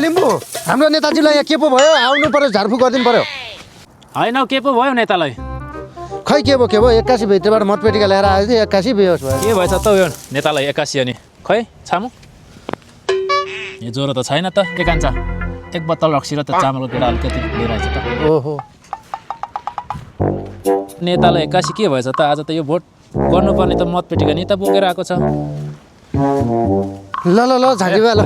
लिम्बू हाम्रो नेताजीलाई यहाँ के पो भयो आउनु पर्यो झारफुक गरिदिनु पर्यो होइन के पो भयो नेतालाई खै के भयो 81 भित्रबाट मतपेटिका ल्याएर आयो थियो 81 बेहोस भयो के भएछ त यो नेतालाई 81 अनि खै छामु यो ज्वरो त छैन त के कान्छ एक बोतल रक्सी र त चामलको केटा अलिकति लिएर आएछ त ओहो नेतालाई 81 के भएछ त आज त यो भोट गर्नुपर्ने त मतपेटिका नि त बोकेर आएको छ ल ल ल झाँकी भए ल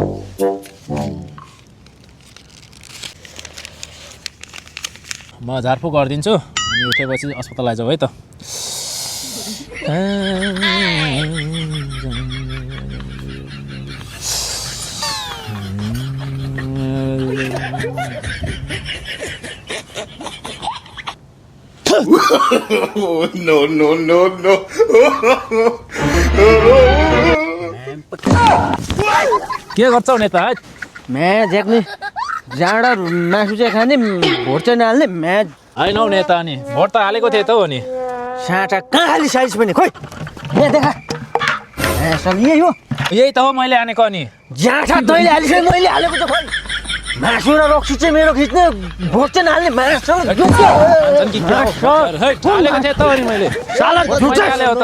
म झारफुक गरिदिन्छु अनि उठेपछि अस्पताल आइजाऊ है त No. के गर्छौ नेता म्याच झ्याक्ने जाँडा मासु चाहिँ खाने भोट चाहिँ नहाल्ने म्याच होइन हौ नेता अनि भोट त हालेको थिएँ त हो नि साँटा कहाँ खाली साइज पनि खोइ यहाँ देखा सब यही हो यही त हो मैले हानेको अनि जाँठा तैँले हालिसक्यो मैले हालेको त खोइ मासु र रक्सी चाहिँ मेरो खिच्ने भोट चाहिँ नहाल्ने मासु हालेको थिएँ त अनि मैले साला झुटा हाले हो त